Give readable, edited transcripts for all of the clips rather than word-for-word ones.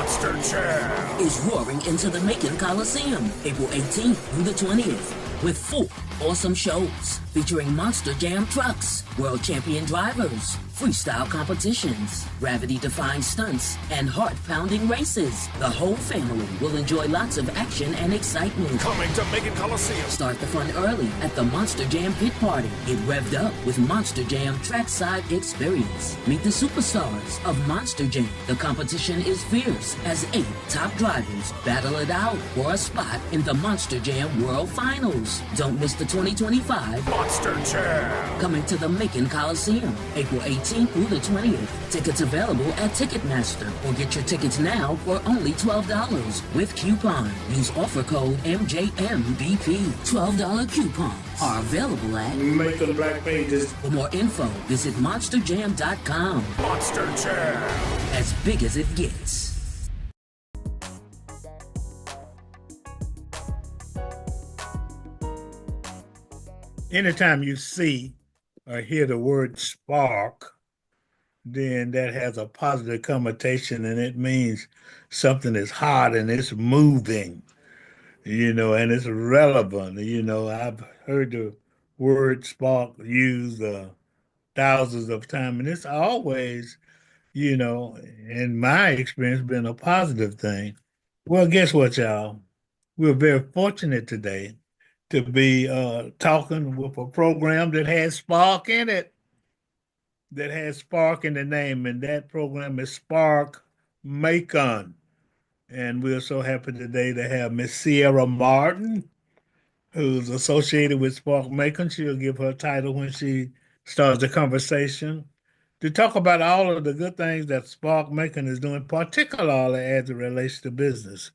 Monster Jam is roaring into the Macon Coliseum April 18th through the 20th with 4 awesome shows featuring Monster Jam trucks, world champion drivers, freestyle competitions, gravity-defying stunts, and heart-pounding races. The whole family will enjoy lots of action and excitement. coming to Macon Coliseum. Start the fun early at the Monster Jam Pit Party. Get revved up with Monster Jam Trackside Experience. Meet the superstars of Monster Jam. The competition is fierce as 8 top drivers battle it out for a spot in the Monster Jam World Finals. Don't miss the 2025 Monster Jam. coming to the Macon Coliseum April 18th through the 20th. Tickets available at Ticketmaster or get your tickets now for only $12 with coupon. Use offer code MJMBP. $12 coupons are available at Macon Black Pages. For more info, visit monsterjam.com. Monster Jam. As big as it gets. Anytime you see or hear the word spark, then that has a positive connotation and it means something is hot and it's moving, and it's relevant. I've heard the word spark used thousands of times, and it's always, in my experience, been a positive thing. Well, guess what, y'all? We're very fortunate today to be talking with a program that has spark in it, that has spark in the name, and that program is Sparkmacon. And we're so happy today to have Miss Sierra Martin, who's associated with Sparkmacon. She'll give her title when she starts the conversation to talk about all of the good things that Sparkmacon is doing, particularly as it relates to business.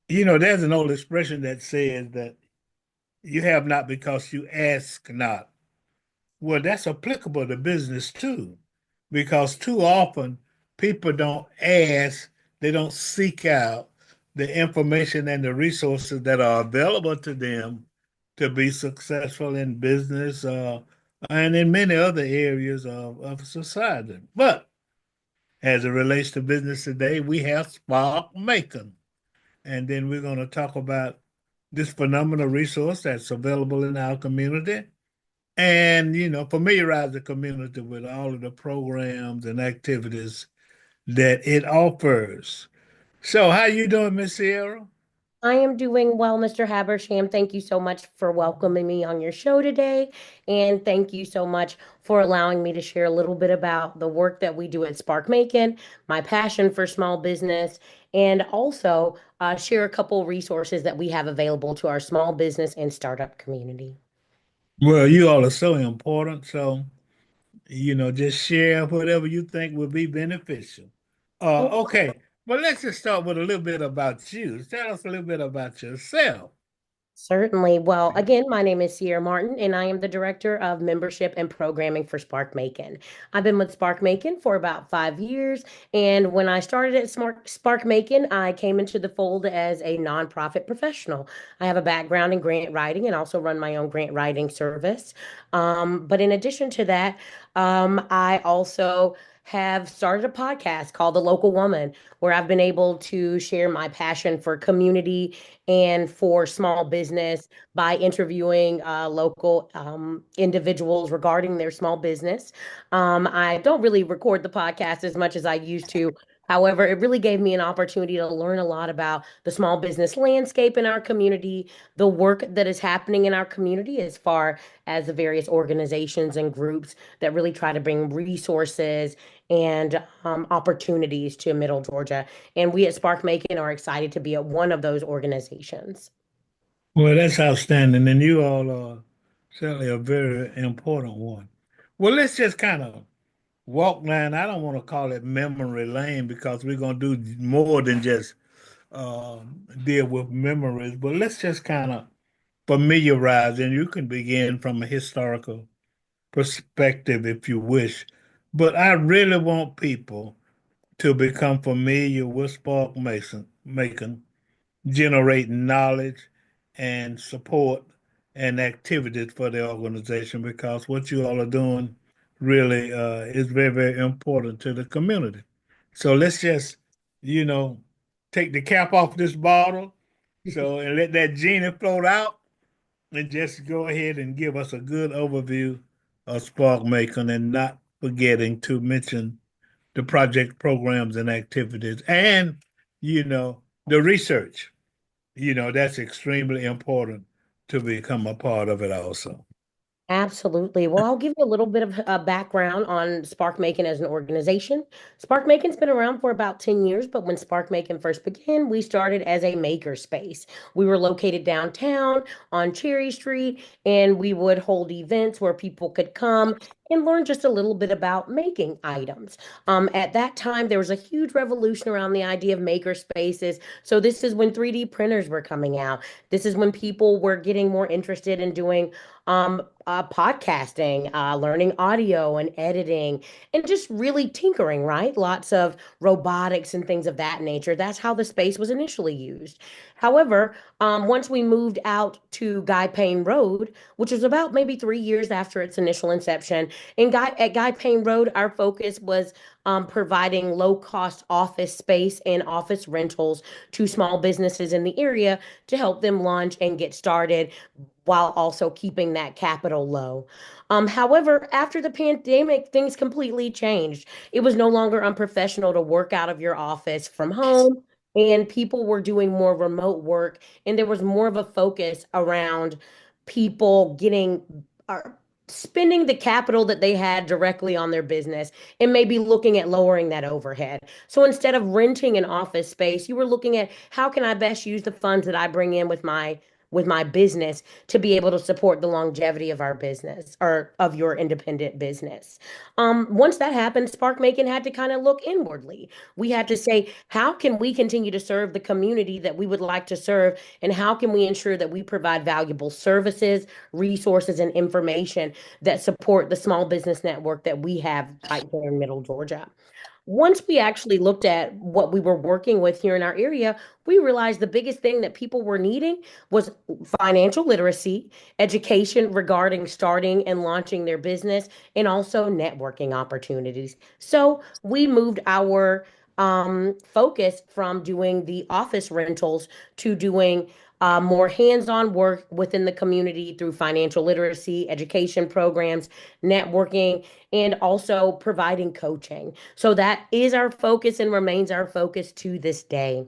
There's an old expression that says that you have not because you ask not. Well, that's applicable to business too, because too often people don't ask, they don't seek out the information and the resources that are available to them to be successful in business and in many other areas of society. But as it relates to business today, we have Sparkmacon. And then we're going to talk about this phenomenal resource that's available in our community and, familiarize the community with all of the programs and activities that it offers. So how you doing, Miss Sierra? I am doing well, Mr. Habersham. Thank you so much for welcoming me on your show today. And thank you so much for allowing me to share a little bit about the work that we do at Sparkmacon, my passion for small business, and also share a couple resources that we have available to our small business and startup community. Well, you all are so important. So, just share whatever you think will be beneficial. Okay. Well, let's just start with a little bit about you. Tell us a little bit about yourself. Certainly. Well, again, my name is Sierra Martin, and I am the Director of Membership and Programming for Sparkmacon. I've been with Sparkmacon for about 5 years, and when I started at Sparkmacon, I came into the fold as a nonprofit professional. I have a background in grant writing and also run my own grant writing service. But in addition to that, I also have started a podcast called The Local Woman, where I've been able to share my passion for community and for small business by interviewing local individuals regarding their small business. I don't really record the podcast as much as I used to. However, it really gave me an opportunity to learn a lot about the small business landscape in our community, the work that is happening in our community as far as the various organizations and groups that really try to bring resources and opportunities to Middle Georgia. And we at Sparkmacon are excited to be at one of those organizations. Well, that's outstanding. And you all are certainly a very important one. Well, let's just kind of walk down. I don't want to call it memory lane because we're going to do more than just uh, deal with memories, but let's just kind of familiarize, and you can begin from a historical perspective if you wish. But I really want people to become familiar with Spark Mason, Macon, generating knowledge and support and activities for the organization because what you all are doing really is very, very important to the community. So let's just you know, take the cap off this bottle, so and let that genie float out, and just go ahead and give us a good overview of Spark Macon, and not forgetting to mention the project programs and activities, and the research. That's extremely important to become a part of it also. Absolutely. Well, I'll give you a little bit of a background on Spark Macon as an organization. Spark Macon's been around for about 10 years, but when Spark Macon first began, we started as a maker space. We were located downtown on Cherry Street, and we would hold events where people could come and learn just a little bit about making items. At that time, there was a huge revolution around the idea of maker spaces. So this is when 3D printers were coming out. This is when people were getting more interested in doing podcasting, learning audio and editing, and just really tinkering, right? Lots of robotics and things of that nature. That's how the space was initially used. However, once we moved out to Guy Payne Road, which was about maybe 3 years after its initial inception, at Guy Payne Road, our focus was providing low-cost office space and office rentals to small businesses in the area to help them launch and get started while also keeping that capital low. However, after the pandemic, things completely changed. It was no longer unprofessional to work out of your office from home, and people were doing more remote work, and there was more of a focus around people getting or spending the capital that they had directly on their business and maybe looking at lowering that overhead. So instead of renting an office space, you were looking at how can I best use the funds that I bring in with my business to be able to support the longevity of our business or of your independent business. Once that happened, Spark Macon had to kind of look inwardly. We had to say, how can we continue to serve the community that we would like to serve? And how can we ensure that we provide valuable services, resources, and information that support the small business network that we have right here in Middle Georgia? Once we actually looked at what we were working with here in our area, we realized the biggest thing that people were needing was financial literacy, education regarding starting and launching their business, and also networking opportunities. So we moved our focus from doing the office rentals to doing more hands-on work within the community through financial literacy, education programs, networking, and also providing coaching. So that is our focus and remains our focus to this day.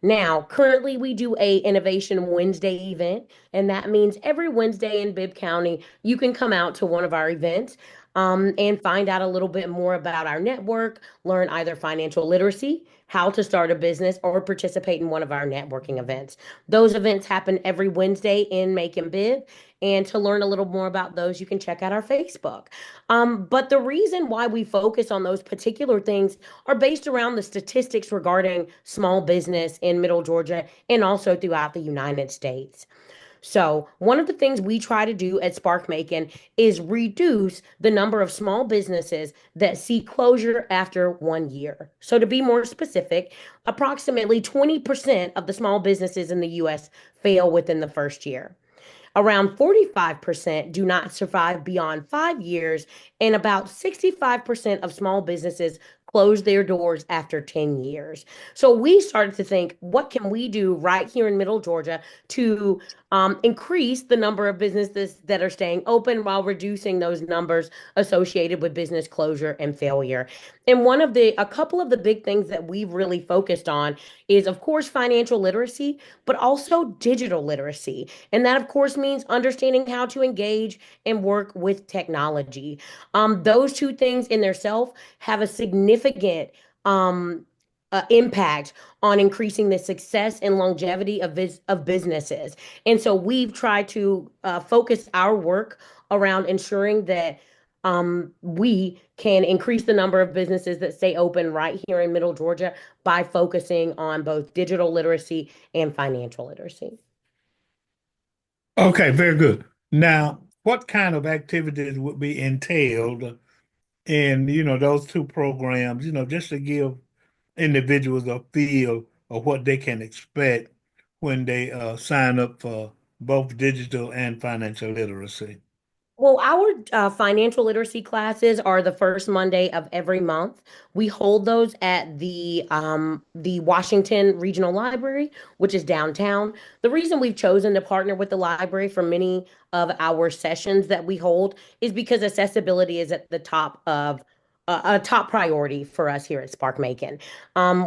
Now, currently we do a Innovation Wednesday event, and that means every Wednesday in Bibb County, you can come out to one of our events and find out a little bit more about our network, learn either financial literacy, how to start a business, or participate in one of our networking events. Those events happen every Wednesday in Macon Bibb. And to learn a little more about those, you can check out our Facebook. But the reason why we focus on those particular things are based around the statistics regarding small business in Middle Georgia and also throughout the United States. So, one of the things we try to do at Spark Macon is reduce the number of small businesses that see closure after 1 year. So, to be more specific, approximately 20% of the small businesses in the US fail within the first year. Around 45% do not survive beyond 5 years, and about 65% of small businesses close their doors after 10 years. So we started to think, what can we do right here in Middle Georgia to increase the number of businesses that are staying open while reducing those numbers associated with business closure and failure? And a couple of the big things that we've really focused on is, of course, financial literacy, but also digital literacy. And that, of course, means understanding how to engage and work with technology. Those two things in themselves have a significant impact on increasing the success and longevity of businesses. And so we've tried to focus our work around ensuring that we can increase the number of businesses that stay open right here in Middle Georgia by focusing on both digital literacy and financial literacy. Okay, very good. Now, what kind of activities would be entailed in, those two programs, just to give individuals a feel of what they can expect when they sign up for both digital and financial literacy? Well, our financial literacy classes are the first Monday of every month. We hold those at the Washington Regional Library, which is downtown. The reason we've chosen to partner with the library for many of our sessions that we hold is because accessibility is at the top of a top priority for us here at Spark Macon.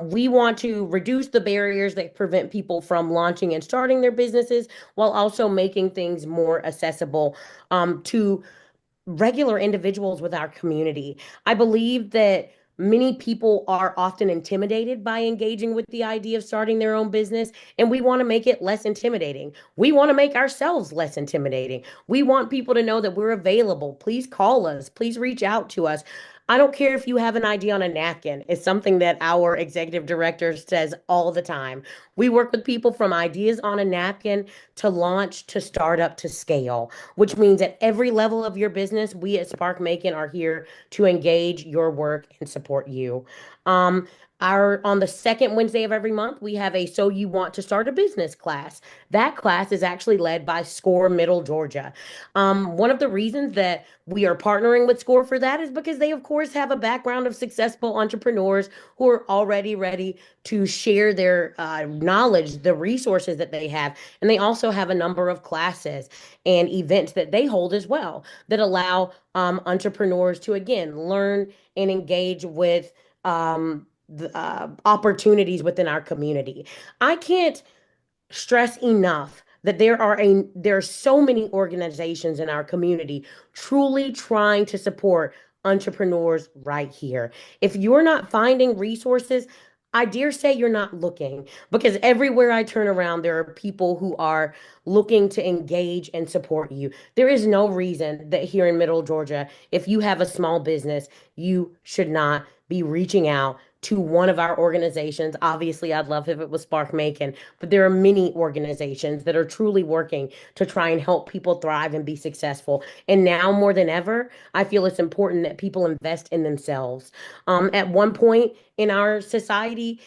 We want to reduce the barriers that prevent people from launching and starting their businesses while also making things more accessible to regular individuals with our community. I believe that many people are often intimidated by engaging with the idea of starting their own business, and we want to make it less intimidating. We want to make ourselves less intimidating. We want people to know that we're available. Please call us, please reach out to us. I don't care if you have an idea on a napkin. It's something that our executive director says all the time. We work with people from ideas on a napkin to launch to startup to scale, which means at every level of your business, we at Spark Macon are here to engage your work and support you. Um, our on the second Wednesday of every month, we have a So You Want to Start a Business class. That class is actually led by SCORE Middle Georgia. One of the reasons that we are partnering with SCORE for that is because they, of course, have a background of successful entrepreneurs who are already ready to share their knowledge, the resources that they have. And they also have a number of classes and events that they hold as well that allow entrepreneurs to, again, learn and engage with opportunities within our community. I can't stress enough that there are so many organizations in our community truly trying to support entrepreneurs right here. If you're not finding resources, I dare say you're not looking because everywhere I turn around, there are people who are looking to engage and support you. There is no reason that here in Middle Georgia, if you have a small business, you should not be reaching out to one of our organizations. Obviously, I'd love if it was Spark Macon, but there are many organizations that are truly working to try and help people thrive and be successful. And now more than ever, I feel it's important that people invest in themselves. At one point in our society,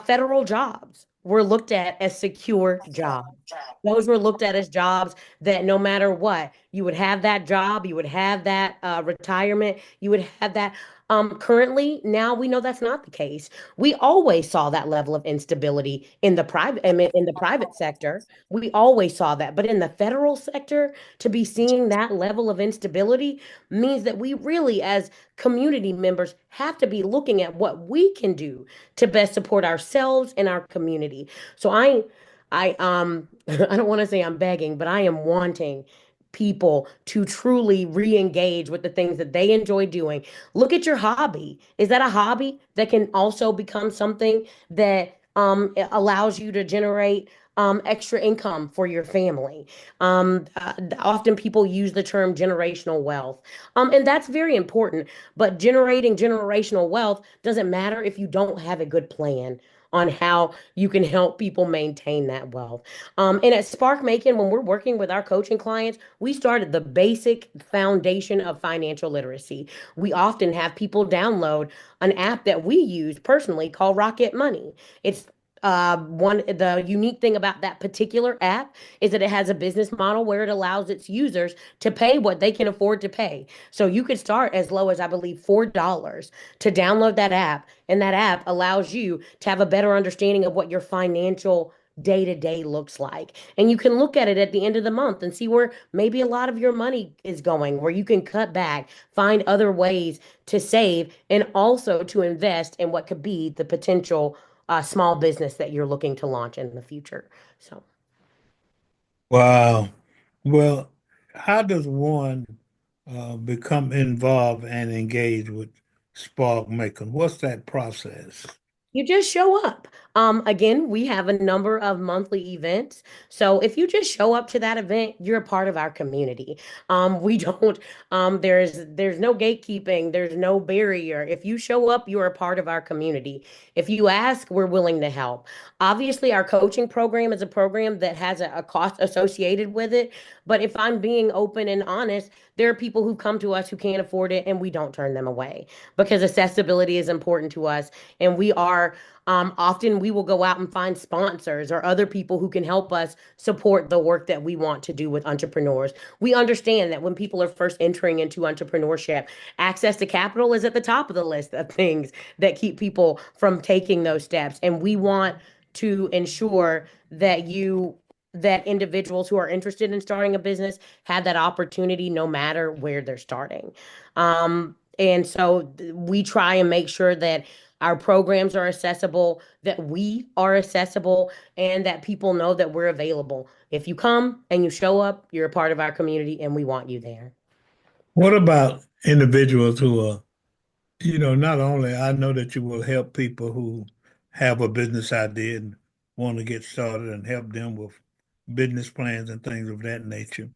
federal jobs were looked at as secure jobs. Those were looked at as jobs that no matter what, you would have that job, you would have that retirement, you would have that. Currently, now we know that's not the case. We always saw that level of instability in the private, I mean, in the private sector. We always saw that, but in the federal sector, to be seeing that level of instability means that we really, as community members, have to be looking at what we can do to best support ourselves and our community. So I don't want to say I'm begging, but I am wanting people to truly re-engage with the things that they enjoy doing. Look at your hobby. Is that a hobby that can also become something that allows you to generate extra income for your family? Often people use the term generational wealth, and that's very important. But generating generational wealth doesn't matter if you don't have a good plan on how you can help people maintain that wealth. And at Spark Macon, when we're working with our coaching clients, we started the basic foundation of financial literacy. We often have people download an app that we use personally called Rocket Money. It's one the unique thing about that particular app is that it has a business model where it allows its users to pay what they can afford to pay. So you could start as low as I believe $4 to download that app, and that app allows you to have a better understanding of what your financial day to day looks like. And you can look at it at the end of the month and see where maybe a lot of your money is going, where you can cut back, find other ways to save, and also to invest in what could be the potential small business that you're looking to launch in the future. So. Wow. Well, how does one become involved and engaged with Spark Macon? What's that process? You just show up. Again, we have a number of monthly events. So if you just show up to that event, you're a part of our community. We don't, there's no gatekeeping, there's no barrier. If you show up, you're a part of our community. If you ask, we're willing to help. Obviously, our coaching program is a program that has a cost associated with it. But if I'm being open and honest, there are people who come to us who can't afford it and we don't turn them away because accessibility is important to us and we are Often we will go out and find sponsors or other people who can help us support the work that we want to do with entrepreneurs. We understand that when people are first entering into entrepreneurship, access to capital is at the top of the list of things that keep people from taking those steps. And we want to ensure that individuals who are interested in starting a business have that opportunity no matter where they're starting. And so we try and make sure that our programs are accessible, that we are accessible, and that people know that we're available. If you come and you show up, you're a part of our community and we want you there. What about individuals who are, not only I know that you will help people who have a business idea and want to get started and help them with business plans and things of that nature.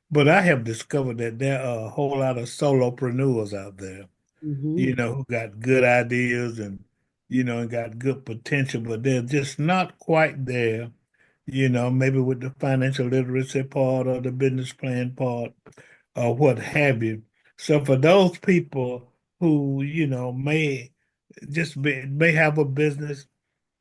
But I have discovered that there are a whole lot of solopreneurs out there, Mhm. who got good ideas and got good potential, but they're just not quite there, maybe with the financial literacy part or the business plan part or what have you. So for those people who, may have a business,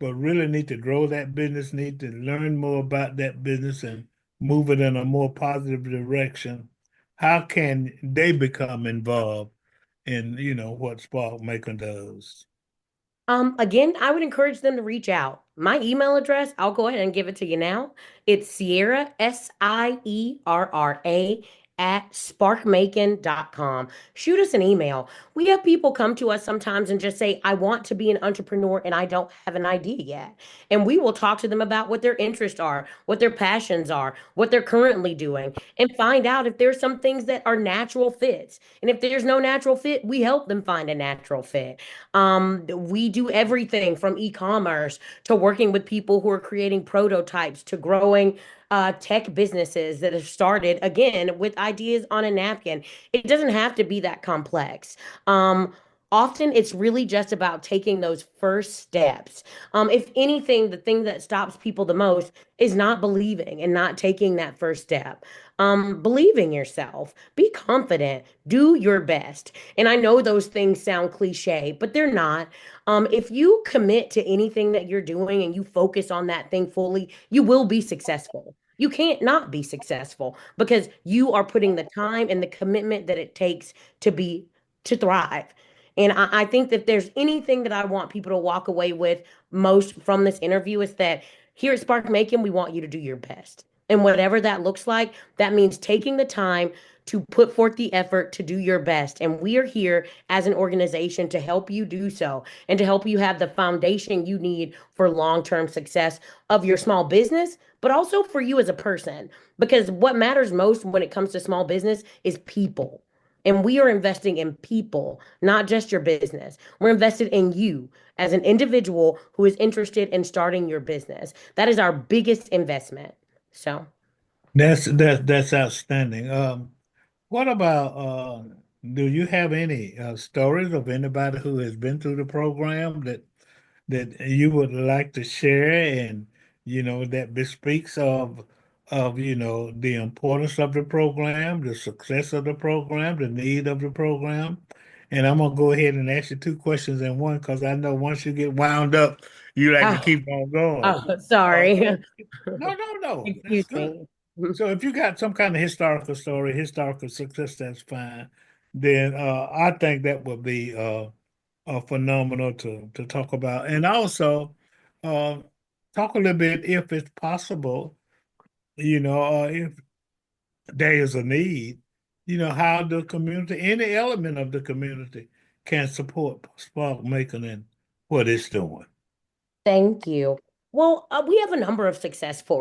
but really need to grow that business, need to learn more about that business and move it in a more positive direction, how can they become involved in, what Spark Maker does? Again, I would encourage them to reach out. My email address, I'll go ahead and give it to you now. It's Sierra, Sierra, at sparkmacon.com. Shoot us an email. We have people come to us sometimes and just say, I want to be an entrepreneur and I don't have an idea yet. And we will talk to them about what their interests are, what their passions are, what they're currently doing, and find out if there's some things that are natural fits. And if there's no natural fit, we help them find a natural fit. We do everything from e-commerce to working with people who are creating prototypes to growing tech businesses that have started again with ideas on a napkin. It doesn't have to be that complex. Often it's really just about taking those first steps. If anything, the thing that stops people the most is not believing and not taking that first step. Believe in yourself, be confident, do your best. And I know those things sound cliche, but they're not. If you commit to anything that you're doing and you focus on that thing fully, you will be successful. You can't not be successful because you are putting the time and the commitment that it takes to thrive. And I think that if there's anything that I want people to walk away with most from this interview is that here at Spark Macon, we want you to do your best. And whatever that looks like, that means taking the time to put forth the effort to do your best. And we are here as an organization to help you do so and to help you have the foundation you need for long-term success of your small business, but also for you as a person. Because what matters most when it comes to small business is people. And we are investing in people, not just your business. We're invested in you as an individual who is interested in starting your business. That is our biggest investment. So. That's outstanding. What about do you have any stories of anybody who has been through the program that you would like to share and that bespeaks of the importance of the program, the success of the program, the need of the program? And I'm gonna go ahead and ask you two questions in one because I know once you get wound up, you like to Oh, keep on going. oh, Uh, sorry. no, that's Excuse good. me. So if you got some kind of historical story, historical success, that's fine. Then I think that would be phenomenal to talk about, and also uh, talk a little bit, if it's possible, if there is a need, how the community, any element of the community, can support Spark Making and what it's doing. Thank you. Well, we have a number of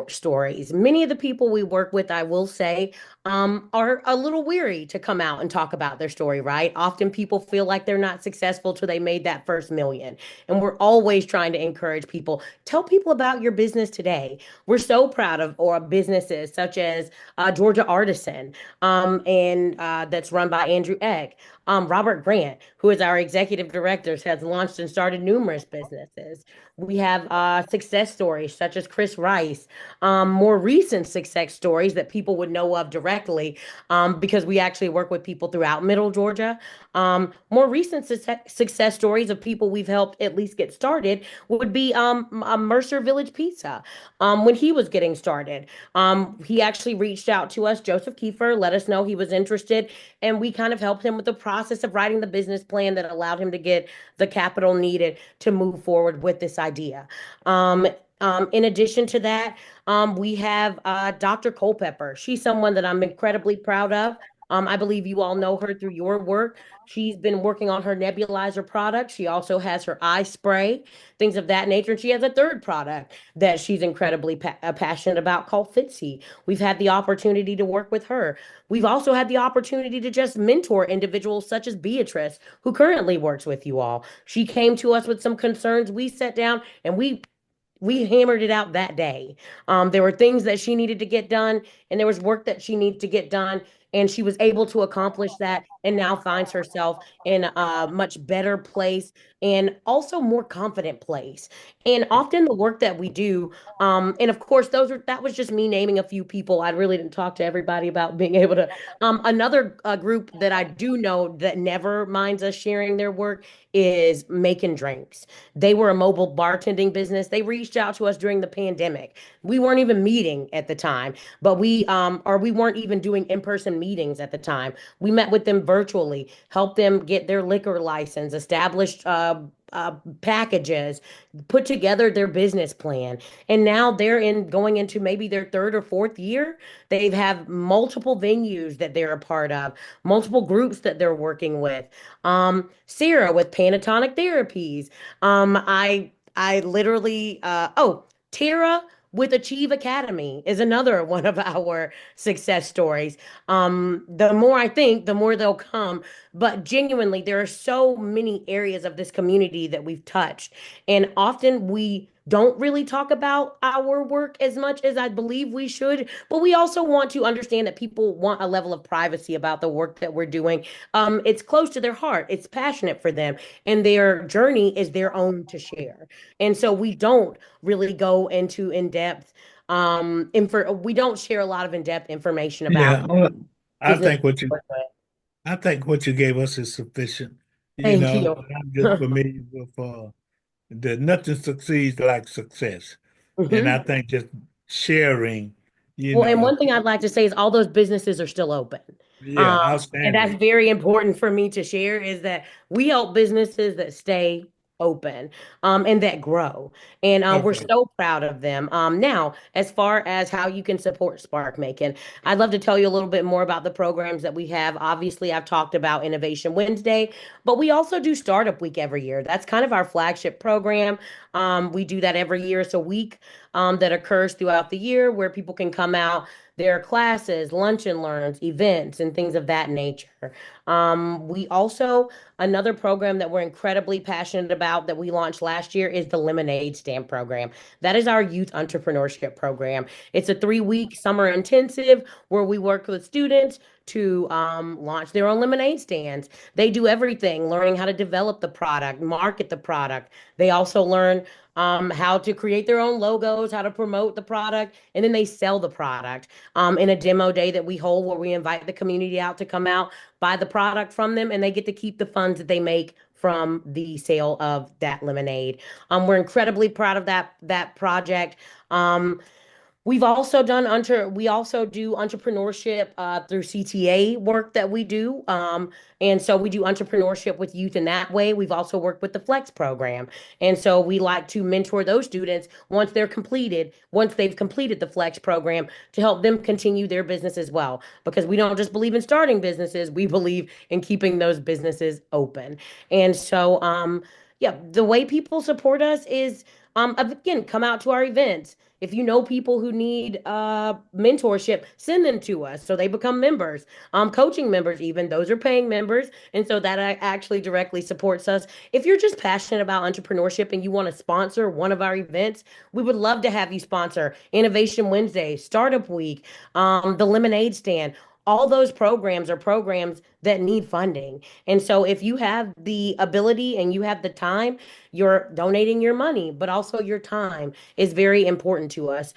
stories. Many of the people we work with, I will say, are a little weary to come out and talk about their story, right? Often people feel like they're not successful till they made that first million. And we're always trying to encourage people, tell people about your business today. We're so proud of or businesses such as Georgia Artisan, and that's run by Andrew Eck. Robert Grant, who is our executive director, has launched and started numerous businesses. We have success stories such as Chris Rice, more recent success stories that people would know of directly because we actually work with people throughout Middle Georgia. More recent success stories of people we've helped at least get started would be Mercer Village Pizza. When he was getting started, he actually reached out to us, Joseph Kiefer, let us know he was interested, and we kind of helped him with the process of writing the business plan that allowed him to get the capital needed to move forward with this idea. In addition to that, we have Dr. Culpepper. She's someone that I'm incredibly proud of. I believe you all know her through your work. She's been working on her nebulizer product. She also has her eye spray, things of that nature. And she has a third product that she's incredibly passionate about called Fitzy. We've had the opportunity to work with her. We've also had the opportunity to just mentor individuals such as Beatrice, who currently works with you all. She came to us with some concerns. We sat down and we hammered it out that day. There were things that she needed to get done, and there was work that she needed to get done, and she was able to accomplish that, and now finds herself in a much better place and also more confident place. And often the work that we do, and of course, that was just me naming a few people. I really didn't talk to everybody about being able to. Another group that I do know that never minds us sharing their work is Making Drinks. They were a mobile bartending business. They reached out to us during the pandemic. We weren't even meeting at the time, but we weren't even doing in-person meetings at the time. We met with them virtually, helped them get their liquor license, established packages, put together their business plan. And now they're in going into maybe their third or fourth year. They have multiple venues that they're a part of, multiple groups that they're working with. Sarah with Pentatonic Therapies. I literally Tara with Achieve Academy is another one of our success stories. The more I think, the more they'll come. But genuinely, there are so many areas of this community that we've touched. And often we don't really talk about our work as much as I believe we should, but we also want to understand that people want a level of privacy about the work that we're doing. It's close to their heart, it's passionate for them, and their journey is their own to share. And so we don't really go into in-depth we don't share a lot of in-depth information about Yeah, I business. think what you I think what you gave us is sufficient. Thank you. I'm just familiar with that nothing succeeds like success. And I Mhm. think just sharing, you Well, and know, one thing I'd like to say is all those businesses are still open. yeah, And that's outstanding. very important for me to share is that we help businesses that stay open and that grow. And we're Okay. so proud of them. Now, as far as how you can support Spark Making, I'd love to tell you a little bit more about the programs that we have. Obviously, I've talked about Innovation Wednesday, but we also do Startup Week every year. That's kind of our flagship program. We do that every year. It's a week that occurs throughout the year where people can come out. There are classes, lunch and learns, events, and things of that nature. We also, another program that we're incredibly passionate about that we launched last year is the Lemonade Stand program. That is our youth entrepreneurship program. It's a 3-week summer intensive where we work with students to launch their own lemonade stands. They do everything, learning how to develop the product, market the product. They also learn how to create their own logos, how to promote the product, and then they sell the product in a demo day that we hold where we invite the community out to come out, buy the product from them, and they get to keep the funds that they make from the sale of that lemonade. We're incredibly proud of that project. We also do entrepreneurship through CTA work that we do. And so we do entrepreneurship with youth in that way. We've also worked with the Flex program. And so we like to mentor those students once they've completed the Flex program to help them continue their business as well. Because we don't just believe in starting businesses, we believe in keeping those businesses open. And so yeah, the way people support us is again, come out to our events. If you know people who need mentorship, send them to us so they become members, coaching members, even those are paying members. And so that actually directly supports us. If you're just passionate about entrepreneurship and you want to sponsor one of our events, we would love to have you sponsor Innovation Wednesday, Startup Week, the Lemonade Stand. all those programs are programs that need funding. And so if you have the ability and you have the time, you're donating your money, but also your time is very important to us.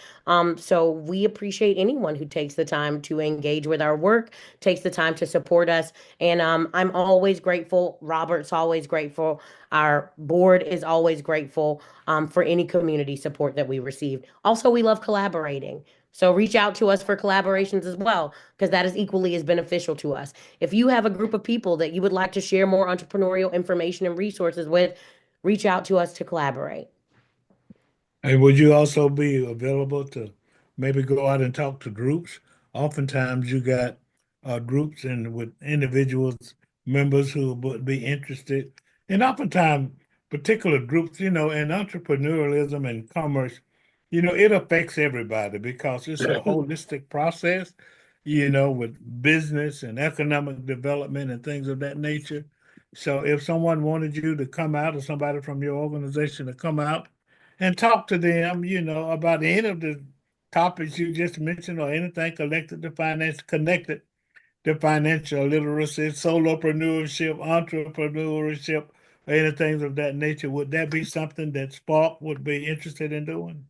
So we appreciate anyone who takes the time to engage with our work, takes the time to support us. And I'm always grateful. Robert's always grateful. Our board is always grateful for any community support that we receive. Also, we love collaborating. So reach out to us for collaborations as well, because that is equally as beneficial to us. If you have a group of people that you would like to share more entrepreneurial information and resources with, reach out to us to collaborate. And would you also be available to maybe go out and talk to groups? Oftentimes, you got groups and with individuals, members who would be interested, and oftentimes particular groups, in entrepreneurialism and commerce, it affects everybody because it's a holistic process, with business and economic development and things of that nature. So if someone wanted you to come out or somebody from your organization to come out and talk to them, about any of the topics you just mentioned or anything connected to financial literacy, solopreneurship, entrepreneurship, or anything of that nature. Would that be something that Spark would be interested in doing?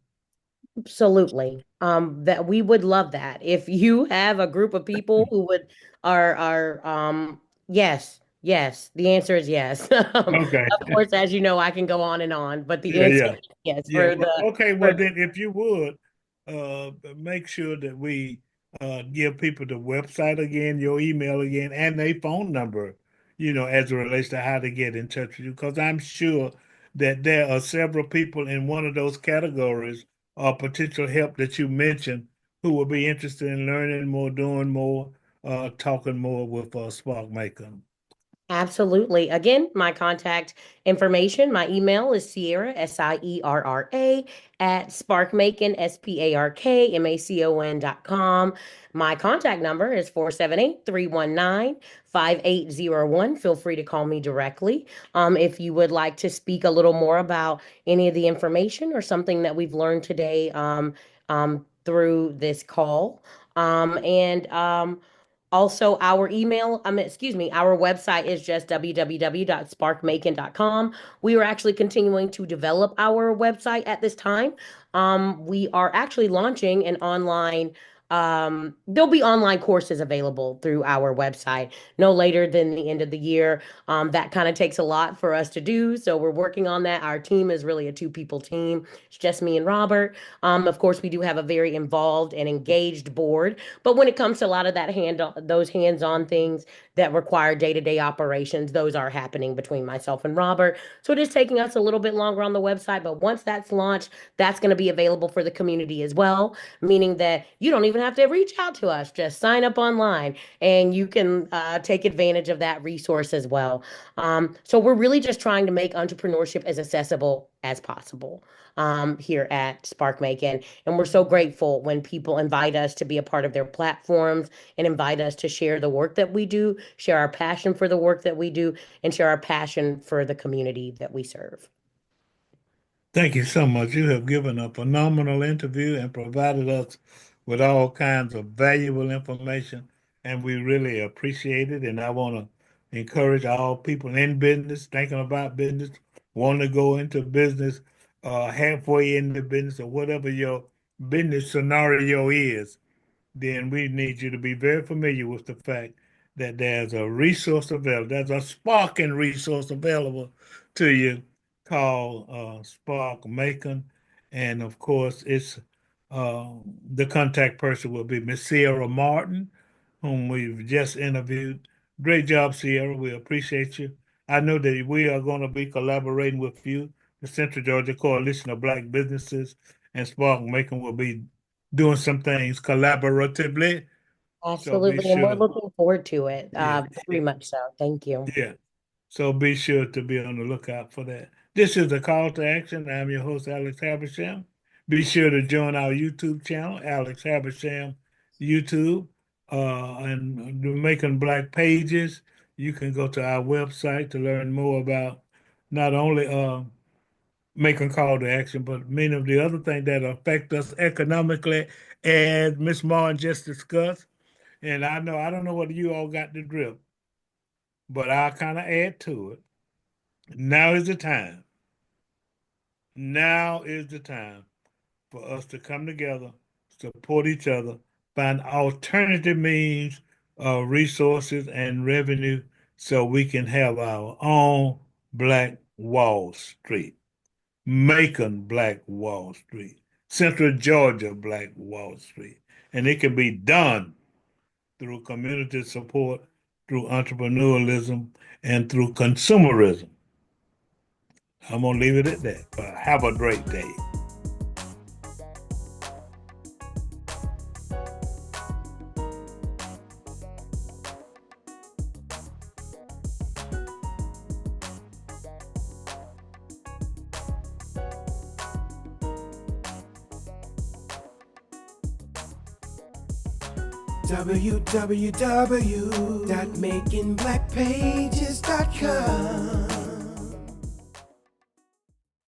Absolutely. That we would love that. If you have a group of people who would are yes, yes. The answer is yes. Okay. Of course, as you know, I can go on and on, but the Yeah, answer yeah. is yes Yeah. for Well, the okay. Well, for then, if you would, make sure that we give people the website again, your email again, and a phone number, as it relates to how to get in touch with you. Because I'm sure that there are several people in one of those categories of potential help that you mentioned who will be interested in learning more, doing more, talking more with Spark Maker. Absolutely. Again, my contact information, my email is Sierra, Sierra, at Sparkmacon, SPARKMACON.com. My contact number is 478-319-5801. Feel free to call me directly. If you would like to speak a little more about any of the information or something that we've learned today through this call. And Also, our website is just www.sparkmacon.com. We are actually continuing to develop our website at this time. We are actually launching an online, there'll be online courses available through our website no later than the end of the year. That kind of takes a lot for us to do. So we're working on that. Our team is really a two-people team. It's just me and Robert. Of course, we do have a very involved and engaged board, but when it comes to a lot of those hands-on things that require day-to-day operations, those are happening between myself and Robert. So it is taking us a little bit longer on the website, but once that's launched, that's going to be available for the community as well, meaning that you don't even have to reach out to us. Just sign up online and you can take advantage of that resource as well. So we're really just trying to make entrepreneurship as accessible as possible here at Spark Macon. And we're so grateful when people invite us to be a part of their platforms and invite us to share the work that we do, share our passion for the work that we do, and share our passion for the community that we serve. Thank you so much. You have given a phenomenal interview and provided us with all kinds of valuable information, and we really appreciate it. And I want to encourage all people in business, thinking about business, wanting to go into business, halfway into business, or whatever your business scenario is, then we need you to be very familiar with the fact that there's a resource available. There's a sparking resource available to you called Sparkmacon. And of course, it's uh, the contact person will be Miss Sierra Martin, whom we've just interviewed. Great job, Sierra. We appreciate you. I know that we are going to be collaborating with you, the Central Georgia Coalition of Black Businesses, and Sparkmacon will be doing some things collaboratively. So be Absolutely. And we're sure. looking forward to it, Yeah, very much so. Thank you. yeah. So be sure to be on the lookout for that. This is a call to action. I'm your host, Alex Habersham. Be sure to join our YouTube channel, Alex Habersham YouTube, and the Making Black pages. You can go to our website to learn more about not only making call to action, but many of the other things that affect us economically, as Miss Martin just discussed. And I don't know whether you all got the drip, but I'll kind of add to it. Now is the time. Now is the time for us to come together, support each other, find alternative means of resources and revenue so we can have our own Black Wall Street, Macon Black Wall Street, Central Georgia Black Wall Street. And it can be done through community support, through entrepreneurialism, and through consumerism. I'm going to leave it at that. But have a great day. www.makingblackpages.com